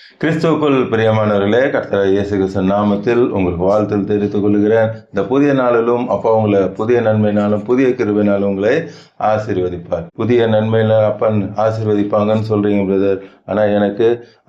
கிறிஸ்துவுக்குள் பிரியமானவர்களே, கர்த்தர் இயேசு கிறிஸ்து நாமத்தில் உங்களுக்கு வாழ்த்தில் தெரிவித்துக் கொள்கிறேன். இந்த புதிய நாளிலும் அப்பா உங்களை புதிய நன்மையினாலும் புதிய கிருபையினாலும் உங்களை ஆசீர்வதிப்பார். புதிய நன்மையில அப்பன் ஆசீர்வதிப்பாங்கன்னு சொல்றீங்க பிரதர், ஆனால் எனக்கு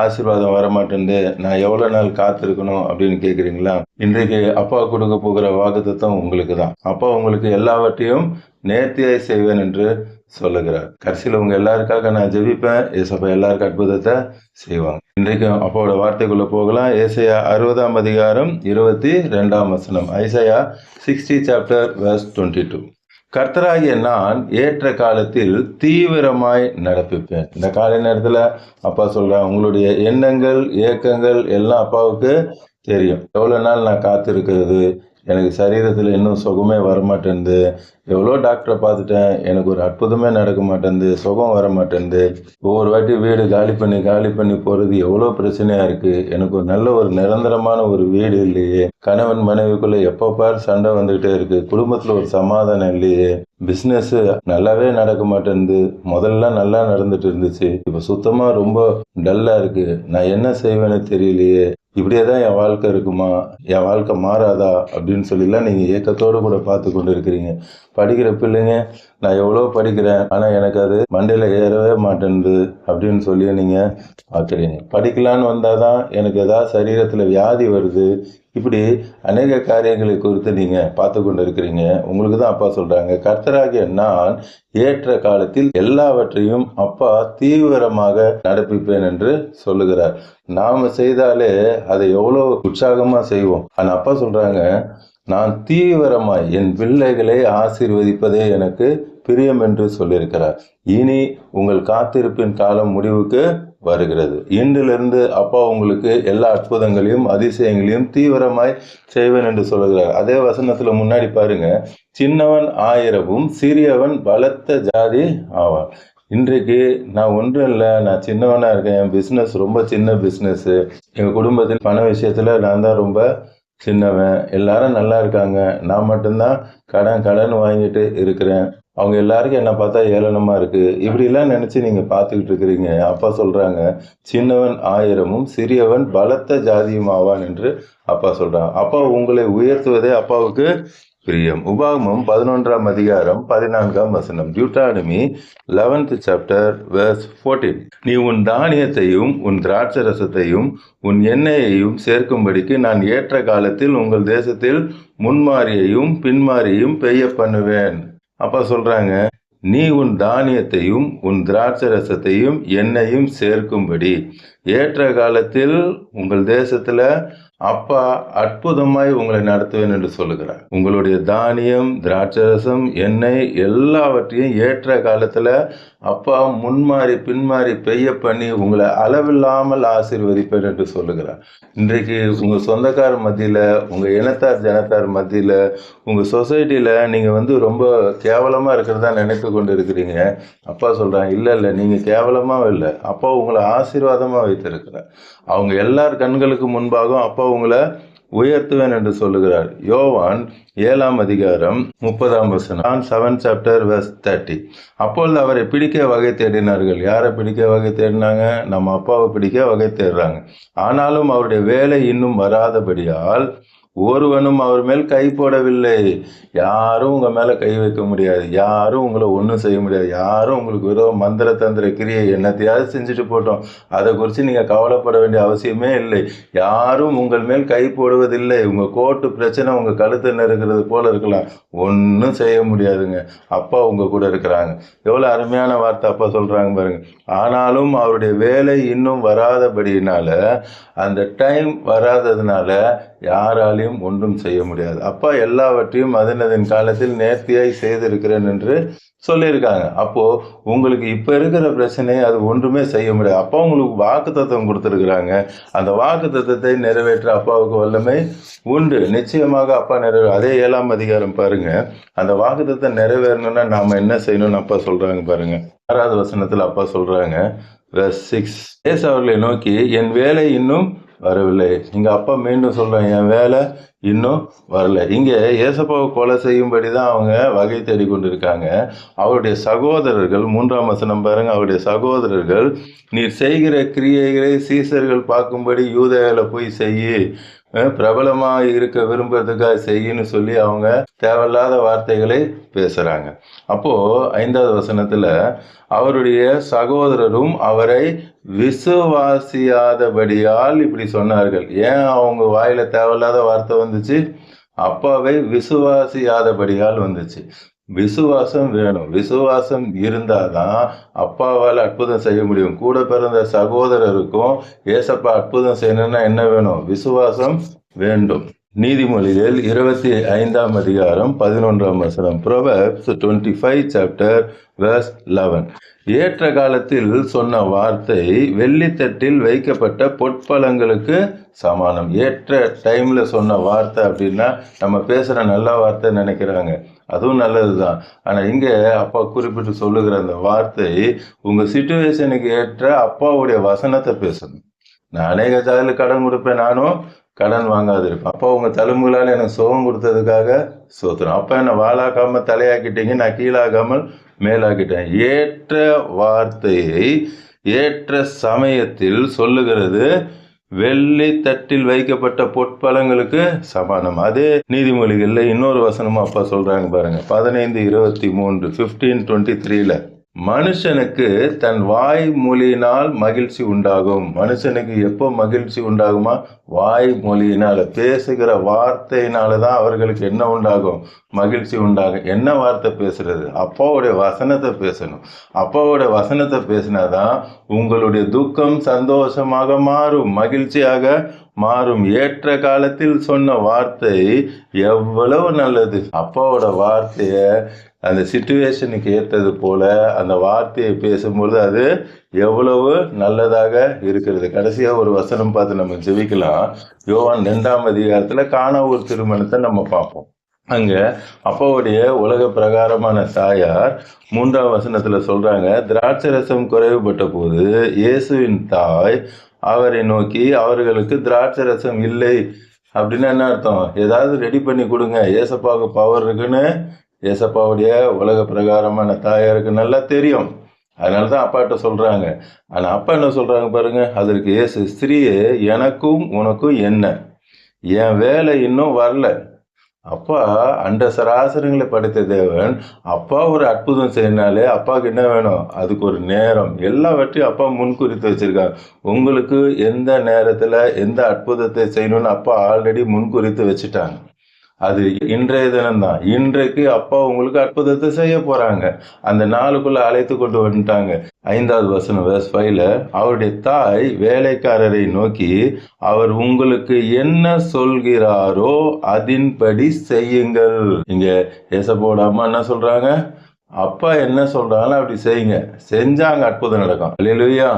ஆசீர்வாதம் வரமாட்டேங்குது, நான் எவ்வளோ நாள் காத்திருக்கணும் அப்படின்னு கேட்குறீங்களா? இன்றைக்கு அப்பா கொடுக்க போகிற வாக்குத்தத்தம் உங்களுக்கு தான். அப்பா உங்களுக்கு எல்லாவற்றையும் நேர்த்தியாய் செய்வேன் என்று சொல்லுகிறார். கடைசியில் உங்க எல்லாருக்காக நான் ஜெபிப்பேன். ஏசப்பா எல்லாருக்கும் அற்புதத்தை செய்வாங்க. இன்றைக்கும் அப்பாவோட வார்த்தைக்குள்ள போகலாம். ஏசாயா 60ஆம் அதிகாரம் 22ஆம் வசனம். Isaiah 60 chapter verse 22. கர்த்தராகிய நான் ஏற்ற காலத்தில் தீவிரமாய் நடப்பிப்பேன். இந்த காலை நேரத்துல அப்பா சொல்றேன், உங்களுடைய எண்ணங்கள் ஏக்கங்கள் எல்லாம் அப்பாவுக்கு தெரியும். எவ்வளவு நாள் நான் காத்திருக்கிறது, எனக்கு சரீரத்தில் இன்னும் சுகமே வரமாட்டேன்து, எவ்வளோ டாக்டரை பார்த்துட்டேன், எனக்கு ஒரு அற்புதமே நடக்க மாட்டேன்து, சுகம் வர மாட்டேன்து, ஒவ்வொரு வாட்டி வீடு காலி பண்ணி போகிறது எவ்வளோ பிரச்சனையாக இருக்குது, எனக்கு ஒரு நல்ல ஒரு நிரந்தரமான ஒரு வீடு இல்லையே, கணவன் மனைவிக்குள்ளே எப்போ பார் சண்டை வந்துக்கிட்டே இருக்குது, குடும்பத்தில் ஒரு சமாதானம் இல்லையே, பிஸ்னஸ் நல்லாவே நடக்க மாட்டேன்து, முதல்ல நல்லா நடந்துட்டு இருந்துச்சு, இப்போ சுத்தமாக ரொம்ப டல்லாக இருக்குது, நான் என்ன செய்வேன்னு தெரியலையே, இப்படியே தான் என் வாழ்க்கை இருக்குமா, என் வாழ்க்கை மாறாதா அப்படின்னு சொல்லிலாம் நீங்கள் ஏக்கத்தோடு கூட பார்த்து கொண்டு இருக்கிறீங்க. படிக்கிற பிள்ளைங்க, நான் எவ்வளோ படிக்கிறேன், ஆனால் எனக்கு அது மண்டையில் ஏறவே மாட்டேன்து அப்படின்னு சொல்லி நீங்கள் பார்க்குறீங்க. படிக்கலான்னு வந்தால் தான் எனக்கு ஏதாவது சரீரத்தில் வியாதி வருது, இப்படி அநேக காரியங்களை குறித்து நீங்கள் பார்த்து கொண்டு இருக்கிறீங்க. உங்களுக்கு தான் அப்பா சொல்கிறாங்க, கர்த்தராகிய நான் ஏற்ற காலத்தில் எல்லாவற்றையும் அப்பா தீவிரமாக நடப்பிப்பேன் என்று சொல்லுகிறார். நாம செய்தாலே அதை எவ்வளோ உற்சாகமாக செய்வோம். ஆனால் அப்பா சொல்கிறாங்க, நான் தீவிரமாய் என் பிள்ளைகளை ஆசீர்வதிப்பதே எனக்கு பிரியம் என்று சொல்லியிருக்கிறார். இனி உங்கள் காத்திருப்பின் காலம் முடிவுக்கு வருகிறது. இன்றிலிருந்து அப்பா உங்களுக்கு எல்லா அற்புதங்களையும் அதிசயங்களையும் தீவிரமாய் செய்வேன் என்று சொல்லுகிறார். அதே வசனத்துல முன்னாடி பாருங்க, சின்னவன் 1000 சிறியவன் பலத்த ஜாதி ஆவான். இன்றைக்கு நான் ஒன்றும் இல்லை, நான் சின்னவனா இருக்கேன், என் பிஸ்னஸ் ரொம்ப சின்ன பிஸ்னஸ், எங்கள் குடும்பத்தில் பண விஷயத்துல நான் தான் ரொம்ப சின்னவன், எல்லாரும் நல்லா இருக்காங்க, நான் மட்டும்தான் கடன் வாங்கிட்டு இருக்கிறேன், அவங்க எல்லாருக்கும் என்ன பார்த்தா ஏளனமா இருக்கு, இப்படிலாம் நினைச்சு நீங்க பார்த்துக்கிட்டு இருக்கிறீங்க. அப்பா சொல்றாங்க, சின்னவன் 1000 சிறியவன் பலத்த ஜாதியும் ஆவான் என்று அப்பா சொல்றாங்க. அப்பா உங்களை உயர்த்துவதே அப்பாவுக்கு பிரியம். உபாகமம் 11ஆம் அதிகாரம் 14ஆம் வசனம். Deuteronomy 11th chapter verse 14. நீ உன் தானியத்தையும் உன் திராட்சரசத்தையும் உன் எண்ணெயையும் சேர்க்கும்படிக்கு நான் ஏற்ற காலத்தில் உங்கள் தேசத்தில் முன்மாரியையும் பின்மாரியையும் பெய்ய பண்ணுவேன். அப்பா சொல்றாங்க, நீ உன் தானியத்தையும் உன் திராட்சரசத்தையும் எண்ணெயும் சேர்க்கும்படி ஏற்ற காலத்தில் உங்கள் தேசத்துல அப்பா அற்புதமாய் உங்களை நடத்துவேன் என்று சொல்லுகிறார். உங்களுடைய தானியம் திராட்சரசம் எண்ணெய் எல்லாவற்றையும் ஏற்ற காலத்துல அப்பா முன்மாறி பின்மாறி பெய்ய பண்ணி உங்களை அளவில்லாமல் ஆசீர்வதிப்பேன் என்று சொல்லுகிறார். இன்றைக்கு உங்க சொந்தக்கார மத்தியில, உங்க இனத்தார் ஜனத்தார் மத்தியில, உங்க சொசைட்டில நீங்க ரொம்ப கேவலமா இருக்கிறதா நினைத்து கொண்டு இருக்கிறீங்க. அப்பா சொல்றாங்க, இல்ல நீங்க கேவலமா இல்லை, அப்பா உங்களை ஆசீர்வாதமா வைத்திருக்கிறார். அவங்க எல்லார் கண்களுக்கு முன்பாக அப்பா உங்களை உயர்த்துவேன் என்று சொல்லுகிறார். யோவான் 7ஆம் அதிகாரம் 30ஆம் வசனம். 7 chapter verse 30. அப்பொழுது அவரை பிடிக்க வகை தேடினார்கள். யாரை பிடிக்க வகை தேடினாங்க? நம்ம அப்பாவை பிடிக்க வகை தேடுறாங்க. ஆனாலும் அவருடைய வேலை இன்னும் வராதபடியால் ஒருவனும் அவர் மேல் கை போடவில்லை. யாரும் உங்க மேல கை வைக்க முடியாது, யாரும் உங்களை ஒன்றும் செய்ய முடியாது, யாரும் உங்களுக்கு விரோதம் மந்திர தந்திர கிரியை என்னத்தையாவது செஞ்சுட்டு போட்டோம், அதை குறித்து நீங்க கவலைப்பட வேண்டிய அவசியமே இல்லை. யாரும் உங்கள் மேல் கை போடுவதில்லை. உங்க கோர்ட்டு பிரச்சனை உங்க கழுத்து நெருக்கிறது போல இருக்கலாம், ஒன்றும் செய்ய முடியாதுங்க, அப்பா உங்க கூட இருக்கிறாங்க. எவ்வளவு அருமையான வார்த்தை அப்பா சொல்றாங்க பாருங்க. ஆனாலும் அவருடைய வேலை இன்னும் வராதபடியினால, அந்த டைம் வராததுனால யாராலையும் ஒன்றும் செய்ய முடியாது. அப்பா எல்லாவற்றையும் அதனதின் காலத்தில் நேர்த்தியாய் செய்திருக்கிறேன் என்று சொல்லியிருக்காங்க. அப்போ உங்களுக்கு இப்ப இருக்கிற பிரச்சனை அது ஒன்றுமே செய்ய முடியாது. அப்பா உங்களுக்கு வாக்குத்தத்தம் கொடுத்திருக்கிறாங்க. அந்த வாக்குத்தத்தத்தை நிறைவேற்ற அப்பாவுக்கு வல்லமை உண்டு. நிச்சயமாக அப்பா அதே 7ஆம் அதிகாரம் பாருங்க. அந்த வாக்குத்தத்தம் நிறைவேறணும்னா நாம என்ன செய்யணும்னு அப்பா சொல்றாங்க பாருங்க. 6வது வசனத்துல அப்பா சொல்றாங்க, verse 6. அவர்களை நோக்கி, என் வேலை இன்னும் வரவில்லை. இங்க அப்பா மீண்டும் சொல்றேன், என் வேலை இன்னும் வரல. இங்கே ஏசப்பாவை கொலை செய்யும்படி தான் அவங்க வகை தேடி கொண்டிருக்காங்க. அவருடைய சகோதரர்கள் 3ஆம் வசனம் பாருங்க, அவருடைய சகோதரர்கள் நீர் செய்கிற கிரியைகளை சீசர்கள் பார்க்கும்படி யூதேயாவில் போய் செய்யி, பிரபலமாக இருக்க விரும்புறதுக்காக செய்யன்னு சொல்லி அவங்க தேவையில்லாத வார்த்தைகளை பேசுகிறாங்க. அப்போது 5வது வசனத்தில் அவருடைய சகோதரரும் அவரை விசுவாசியாதபடியால் இப்படி சொன்னார்கள். ஏன் அவங்க வாயில தேவையில்லாத வார்த்தை வந்துச்சு? அப்பாவை விசுவாசியாதபடியால் வந்துச்சு. விசுவாசம் வேணும். விசுவாசம் இருந்தாதான் அப்பாவால் அற்புதம் செய்ய முடியும். கூட பிறந்த சகோதரருக்கும் ஏசப்பா அற்புதம் செய்யணும்னா என்ன வேணும்? விசுவாசம் வேண்டும். நீதிமொழிகள் 25ஆம் அதிகாரம் 11ஆம் வசனம். Proverbs 25 chapter verse 11. ஏற்ற காலத்தில் சொன்ன வார்த்தை வெள்ளித்தட்டில் வைக்கப்பட்ட பொற்பழங்களுக்கு சமானம். ஏற்ற டைம்ல சொன்ன வார்த்தை அப்படின்னா நம்ம பேசுற நல்ல வார்த்தை நினைக்கிறாங்க, அதுவும் நல்லது தான். ஆனால் இங்கே அப்பா குறிப்பிட்டு சொல்லுகிற அந்த வார்த்தை உங்கள் சிச்சுவேஷனுக்கு ஏற்ற அப்பாவுடைய வசனத்தை பேசணும். நான் அநேக ஜாதியில் கடன் கொடுப்பேன், நானும் கடன் வாங்காது இருப்பேன். அப்பா உங்கள் தழும்புகளால் எனக்கு சுகம் கொடுத்ததுக்காக சோத்துறேன். அப்பா என்னை வாழாக்காமல் தலையாக்கிட்டீங்க, நான் கீழாகாமல் மேலாக்கிட்டேன். ஏற்ற வார்த்தையை ஏற்ற சமயத்தில் சொல்லுகிறது வெள்ளி தட்டில் வைக்கப்பட்ட பொற்பழங்களுக்கு சமானம். அதே நீதிமொழிகளில் இன்னொரு வசனமும் அப்பா சொல்றாங்க பாருங்க, 15:23 15:23 மனுஷனுக்கு தன் வாய் மொழியினால் மகிழ்ச்சி உண்டாகும். மனுஷனுக்கு எப்போ மகிழ்ச்சி உண்டாகுமா? வாய் மொழியினால, பேசுகிற வார்த்தையினால தான் அவர்களுக்கு என்ன உண்டாகும்? மகிழ்ச்சி உண்டாகும். என்ன வார்த்தை பேசுறது? அப்பாவுடைய வசனத்தை பேசணும். அப்பாவுடைய வசனத்தை பேசினாதான் உங்களுடைய துக்கம் சந்தோஷமாக மாறும், மகிழ்ச்சியாக மாறும். ஏற்ற காலத்தில் சொன்ன வார்த்தை எவ்வளவு நல்லது. அப்பாவோட வார்த்தைய அந்த சிச்சுவேஷனுக்கு ஏற்றது போல அந்த வார்த்தையை பேசும்பொழுது அது எவ்வளவு நல்லதாக இருக்கிறது. கடைசியாக ஒரு வசனம் பார்த்து நம்ம ஜெபிக்கலாம். யோவான் 2ஆம் அதிகாரத்தில் கானா ஒரு திருமணத்தை நம்ம பார்ப்போம். அங்க அப்பாவுடைய உலக பிரகாரமான தாயார் 3ஆம் வசனத்துல சொல்றாங்க, திராட்சை ரசம் குறைவுபட்ட போது இயேசுவின் தாய் அவரை நோக்கி அவர்களுக்கு திராட்சை ரசம் இல்லை அப்படின்னா என்ன அர்த்தம்? ஏதாவது ரெடி பண்ணி கொடுங்க, ஏசப்பாவுக்கு பவர் இருக்குன்னு ஏசப்பாவுடைய உலக பிரகாரமான தாயாருக்கு நல்லா தெரியும். அதனால தான் அப்பாட்ட சொல்றாங்க. ஆனா அப்பா என்ன சொல்றாங்க பாருங்க, அதற்கு இயேசு, ஸ்திரீயே எனக்கும் உனக்கும் என்ன, என் வேலை இன்னும் வரல. அப்பா அண்ட சராசரங்களை படைத்த தேவன். அப்பா ஒரு அற்புதம் செய்யனாலே அப்பாவுக்கு என்ன வேணும்? அதுக்கு ஒரு நேரம். எல்லாவற்றையும் அப்பா முன்குறித்து வச்சிருக்காங்க. உங்களுக்கு எந்த நேரத்தில் எந்த அற்புதத்தை செய்யணும்னு அப்பா ஆல்ரெடி முன்குறித்து வச்சுட்டாங்க. அது இன்றைய தினம்தான். இன்றைக்கு அப்பா உங்களுக்கு அற்புதத்தை செய்ய போறாங்க. அந்த நாளுக்குள்ள அழைத்து கொண்டு வந்துட்டாங்க. 5வது வசனம் verse 5ல அவருடைய தாய் வேலைக்காரரை நோக்கி அவர் உங்களுக்கு என்ன சொல்கிறாரோ அதின்படி செய்யுங்கள். இங்க ஏசப்போட அம்மா என்ன சொல்றாங்க? அப்பா என்ன சொல்றாங்களோ அப்படி செய்யுங்க. செஞ்சாங்க, அற்புதம் நடக்கும். அல்லேலூயா.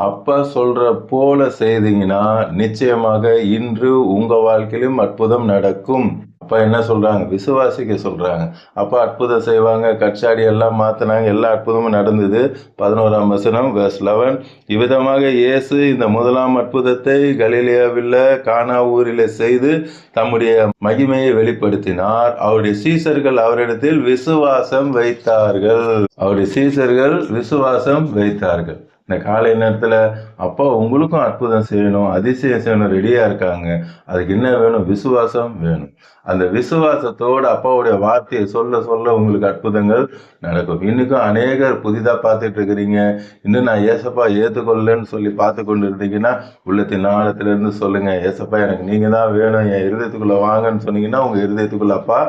அப்பா சொல்ற போல செய்தீங்கன்னா நிச்சயமாக இன்று உங்க வாழ்க்கையிலும் அற்புதம் நடக்கும். அப்பா என்ன சொல்றாங்க? விசுவாசிக்க சொல்றாங்க. அப்பா அற்புதம் செய்வாங்க. கச்சாடி எல்லாம் மாத்தினாங்க, எல்லா அற்புதமும் நடந்தது. 11ஆம் வசனம் verse 11 இவ்விதமாக இயேசு இந்த முதலாம் அற்புதத்தை கலிலேயாவில் கானா ஊரில் செய்து தம்முடைய மகிமையை வெளிப்படுத்தினார். அவருடைய சீசர்கள் அவரிடத்தில் விசுவாசம் வைத்தார்கள். அவருடைய சீசர்கள் விசுவாசம் வைத்தார்கள். இந்த காலை நேரத்தில் அப்பா உங்களுக்கும் அற்புதம் செய்யணும், அதிசயம் செய்யணும், ரெடியாக இருக்காங்க. அதுக்கு என்ன வேணும்? விசுவாசம் வேணும். அந்த விசுவாசத்தோடு அப்பாவுடைய வார்த்தையை சொல்ல சொல்ல உங்களுக்கு அற்புதங்கள் நடக்கும். இன்னைக்கும் அநேகர் புதிதாக பார்த்துட்டு இருக்கிறீங்க. இன்னும் நான் ஏசப்பா ஏற்றுக்கொள்ளன்னு சொல்லி பார்த்து கொண்டு இருந்தீங்கன்னா உள்ளத்தின் ஆழத்திலிருந்து சொல்லுங்க, ஏசப்பா எனக்கு நீங்கள் தான் வேணும், என் இருதயத்துக்குள்ளே வாங்கன்னு சொன்னீங்கன்னா உங்கள் இருதயத்துக்குள்ள அப்பா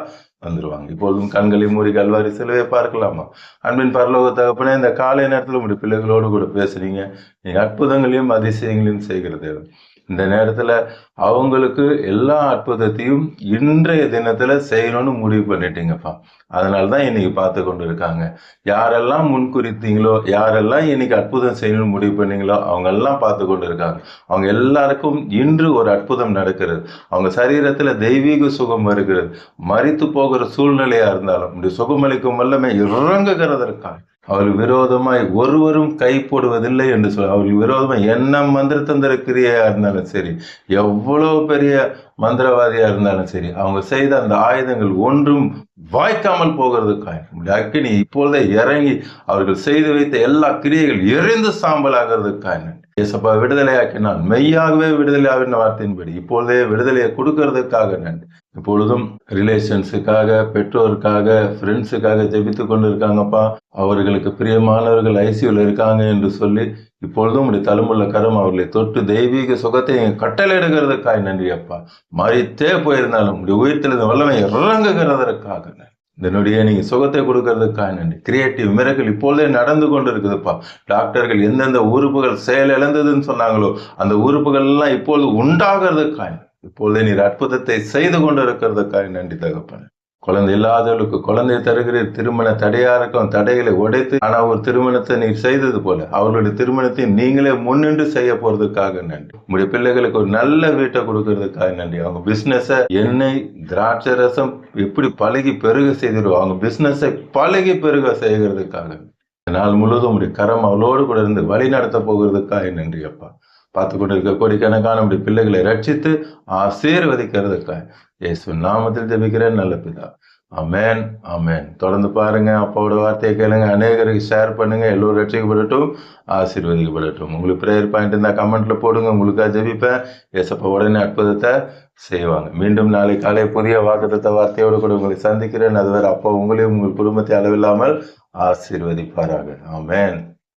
வந்துருவாங்க. இப்பொழுதும் கண்களை மூடி கல்வாரி சிலுவையை பார்க்கலாமா? அன்பின் பரலோக தகப்பனே, இந்த காலை நேரத்தில் உங்களுடைய பிள்ளைகளோடு கூட பேசுறீங்க. நீங்க அற்புதங்களையும் அதிசயங்களையும் செய்கிறது. இந்த நேரத்தில் அவங்களுக்கு எல்லா அற்புதத்தையும் இன்றைய தினத்தில் செய்யணும்னு முடிவு பண்ணிட்டீங்கப்பா. அதனால தான் இன்னைக்கு பார்த்து கொண்டு இருக்காங்க. யாரெல்லாம் முன்குறித்தீங்களோ, யாரெல்லாம் இன்னைக்கு அற்புதம் செய்யணும்னு முடிவு பண்ணீங்களோ அவங்க எல்லாம் பார்த்து கொண்டு இருக்காங்க. அவங்க எல்லாருக்கும் இன்று ஒரு அற்புதம் நடக்கிறது. அவங்க சரீரத்தில் தெய்வீக சுகம் வருகிறது. மரித்து போகிற சூழ்நிலையா இருந்தாலும் இந்த சுகமளிக்கும் வல்லமை இறங்குகிறதற்காக அவர்கள் விரோதமாய் ஒருவரும் கை போடுவதில்லை என்று சொல்ல, அவர்கள் விரோதமாய் என்ன மந்திரத்தந்திர கிரியையா இருந்தாலும் சரி, எவ்வளவு பெரிய மந்திரவாதியா இருந்தாலும் சரி, அவங்க செய்த அந்த ஆயுதங்கள் ஒன்றும் வாய்க்காமல் போகிறதுக்காக அக்கினி இப்பொழுதே இறங்கி அவர்கள் செய்து வைத்த எல்லா கிரியைகள் எரிந்து சாம்பல் ஆகிறதுக்காக ஏசப்பா விடுதலையாக்கினால் மெய்யாகவே விடுதலையாகின வார்த்தையின்படி இப்பொழுதே விடுதலையை கொடுக்கறதுக்காக நன்றி. இப்பொழுதும் ரிலேஷன்ஸுக்காக, பெற்றோருக்காக, ஃப்ரெண்ட்ஸுக்காக ஜெபித்து கொண்டு இருக்காங்கப்பா. அவர்களுக்கு பிரியமானவர்கள் ஐசியூல இருக்காங்க என்று சொல்லி இப்பொழுதும் உடைய தழும்புள்ள கரம் அவர்களை தொட்டு தெய்வீக சுகத்தை கட்டளையிடுகிறதுக்காக நன்றி அப்பா. மறித்தே போயிருந்தாலும் உடைய உயிர்த்தெழுந்த வல்லமை இறங்குகிறதற்காக இதனுடைய நீங்க சுகத்தை கொடுக்கறதுக்காக நன்றி. கிரியேட்டிவ் மிரக்கல் இப்பொழுதே நடந்து கொண்டு இருக்குதுப்பா. டாக்டர்கள் எந்தெந்த உறுப்புகள் செயல் இழந்ததுன்னு சொன்னாங்களோ அந்த உறுப்புகள் எல்லாம் இப்பொழுது உண்டாகிறதுக்காக இப்பொழுதே நீர் அற்புதத்தை செய்து கொண்டு இருக்கிறதுக்காக நன்றி தகப்பன. குழந்தை இல்லாதவர்களுக்கு குழந்தை தருகிறீர். திருமண தடையா இருக்கும் தடைகளை உடைத்து, ஆனா ஒரு திருமணத்தை நீர் செய்தது போல அவர்களுடைய திருமணத்தை நீங்களே முன்னின்று செய்ய போறதுக்காக நன்றி. உங்களுடைய பிள்ளைகளுக்கு ஒரு நல்ல வீட்டை கொடுக்கறதுக்காக நன்றி. அவங்க பிசினஸ எண்ணெய் திராட்சை ரசம் எப்படி பழகி பெருக செய்திருவோம், அவங்க பிசினஸை பழகி பெருக செய்கிறதுக்காக நாள் முழுவதும் உடைய கரம் அவளோடு கூட இருந்து வழி நடத்த போகிறதுக்காக நன்றி அப்பா. பார்த்து கொண்டு இருக்க கோடிக்கணக்கான நம்முடைய பிள்ளைகளை ரட்சித்து ஆசீர்வதிக்கிறதுக்காக இயேசு நாமத்தில் ஜெபிக்கிறேன் நல்ல பிதா. ஆமென் ஆமென். தொடர்ந்து பாருங்க, அப்பாவோட வார்த்தையை கேளுங்க, அநேகருக்கு ஷேர் பண்ணுங்க, எல்லோரும் ரட்சிக்கப்படட்டும், ஆசீர்வதிக்கப்படட்டும். உங்களுக்கு ப்ரேயர் பாயிண்ட் இருந்தால் கமெண்ட்ல போடுங்க, உங்களுக்காக ஜெபிப்பேன். ஏசப்பா உடனே அற்புதத்தை செய்வாங்க. மீண்டும் நாளை காலை புதிய வாக்குத்தத்த வார்த்தையோடு கூட உங்களை சந்திக்கிறேன். அதுவரை அப்பா உங்களையும் உங்கள் குடும்பத்தை அளவில்லாமல் ஆசீர்வதிப்பாராக. ஆமென்.